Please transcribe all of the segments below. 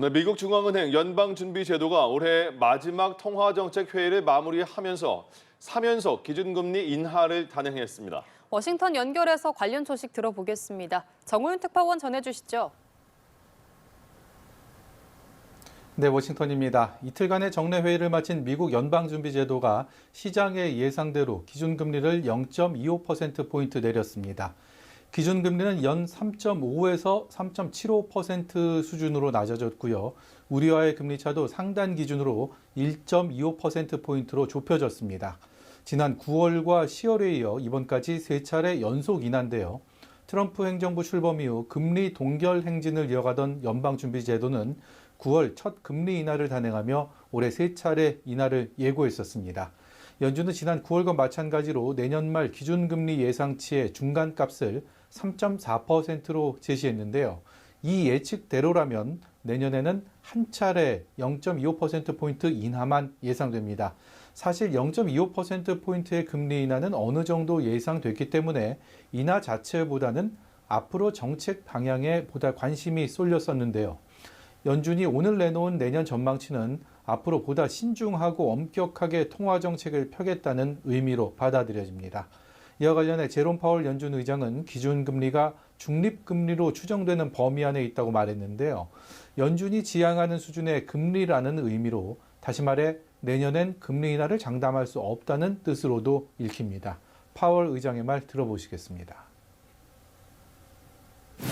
네, 미국 중앙은행 연방준비제도가 올해 마지막 통화정책 회의를 마무리하면서 3연속 기준금리 인하를 단행했습니다. 워싱턴 연결해서 관련 소식 들어보겠습니다. 정우윤 특파원 전해주시죠. 네, 워싱턴입니다. 이틀간의 정례 회의를 마친 미국 연방준비제도가 시장의 예상대로 기준금리를 0.25%포인트 내렸습니다. 기준금리는 연 3.5에서 3.75% 수준으로 낮아졌고요. 우리와의 금리차도 상단 기준으로 1.25%포인트로 좁혀졌습니다. 지난 9월과 10월에 이어 이번까지 세 차례 연속 인하인데요. 트럼프 행정부 출범 이후 금리 동결 행진을 이어가던 연방준비제도는 9월 첫 금리 인하를 단행하며 올해 세 차례 인하를 예고했었습니다. 연준은 지난 9월과 마찬가지로 내년 말 기준금리 예상치의 중간값을 3.4%로 제시했는데요. 이 예측대로라면 내년에는 한 차례 0.25%포인트 인하만 예상됩니다. 사실 0.25%포인트의 금리 인하는 어느 정도 예상됐기 때문에 인하 자체보다는 앞으로 정책 방향에 보다 관심이 쏠렸었는데요. 연준이 오늘 내놓은 내년 전망치는 앞으로 보다 신중하고 엄격하게 통화정책을 펴겠다는 의미로 받아들여집니다. 이와 관련해 제롬 파월 연준 의장은 기준금리가 중립금리로 추정되는 범위 안에 있다고 말했는데요. 연준이 지향하는 수준의 금리라는 의미로 다시 말해 내년엔 금리 인하를 장담할 수 없다는 뜻으로도 읽힙니다. 파월 의장의 말 들어보시겠습니다.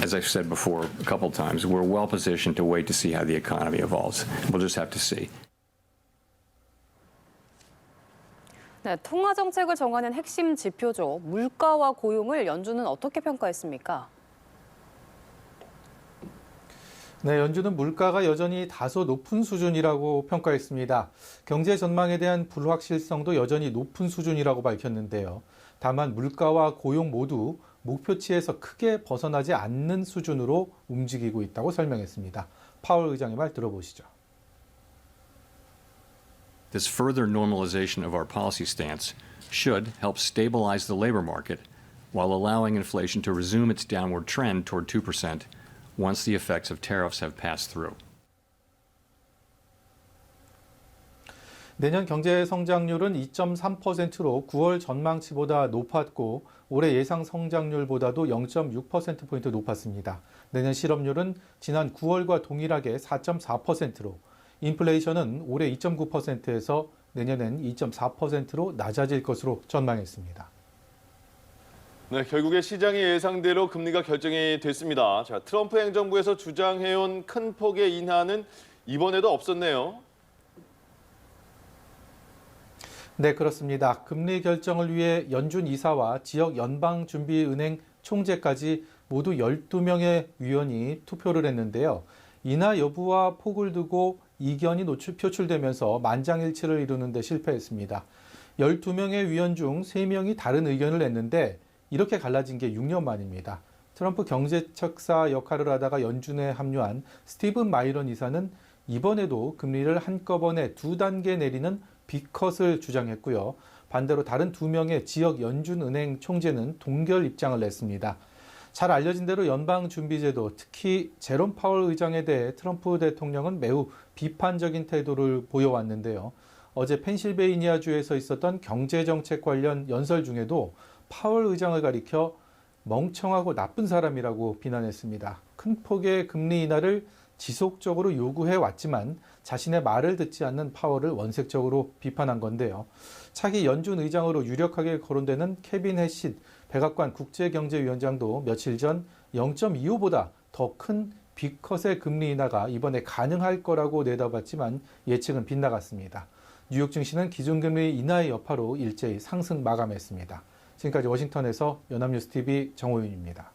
As I've said before a couple times, we're well positioned to wait to see how the economy evolves. We'll just have to see. 네, 통화 정책을 정하는 핵심 지표죠. 물가와 고용을 연준은 어떻게 평가했습니까? 네, 연준은 물가가 여전히 다소 높은 수준이라고 평가했습니다. 경제 전망에 대한 불확실성도 여전히 높은 수준이라고 밝혔는데요. 다만 물가와 고용 모두 목표치에서 크게 벗어나지 않는 수준으로 움직이고 있다고 설명했습니다. 파월 의장의 말 들어보시죠. This further normalization of our policy stance should help stabilize the labor market while allowing inflation to resume its downward trend toward 2% once the effects of tariffs have passed through. 내년 경제 성장률은 2.3%로 9월 전망치보다 높았고 올해 예상 성장률보다도 0.6%포인트 높았습니다. 내년 실업률은 지난 9월과 동일하게 4.4%로 인플레이션은 올해 2.9%에서 내년엔 2.4%로 낮아질 것으로 전망했습니다. 네, 결국에 시장의 예상대로 금리가 결정이 됐습니다. 자, 트럼프 행정부에서 주장해온 큰 폭의 인하는 이번에도 없었네요. 네, 그렇습니다. 금리 결정을 위해 연준 이사와 지역 연방준비은행 총재까지 모두 12명의 위원이 투표를 했는데요. 인하 여부와 폭을 두고 이견이 표출되면서 만장일치를 이루는 데 실패했습니다. 12명의 위원 중 3명이 다른 의견을 냈는데 이렇게 갈라진 게 6년 만입니다. 트럼프 경제척사 역할을 하다가 연준에 합류한 스티븐 마이런 이사는 이번에도 금리를 한꺼번에 2단계 내리는 빅컷을 주장했고요. 반대로 다른 2명의 지역 연준은행 총재는 동결 입장을 냈습니다. 잘 알려진 대로 연방준비제도, 특히 제롬 파월 의장에 대해 트럼프 대통령은 매우 비판적인 태도를 보여왔는데요. 어제 펜실베이니아주에서 있었던 경제정책 관련 연설 중에도 파월 의장을 가리켜 멍청하고 나쁜 사람이라고 비난했습니다. 큰 폭의 금리 인하를 지속적으로 요구해 왔지만 자신의 말을 듣지 않는 파월을 원색적으로 비판한 건데요. 차기 연준 의장으로 유력하게 거론되는 케빈 해시 백악관 국제경제위원장도 며칠 전 0.25보다 더 큰 빅컷의 금리 인하가 이번에 가능할 거라고 내다봤지만 예측은 빗나갔습니다. 뉴욕 증시는 기준금리 인하의 여파로 일제히 상승 마감했습니다. 지금까지 워싱턴에서 연합뉴스TV 정호윤입니다.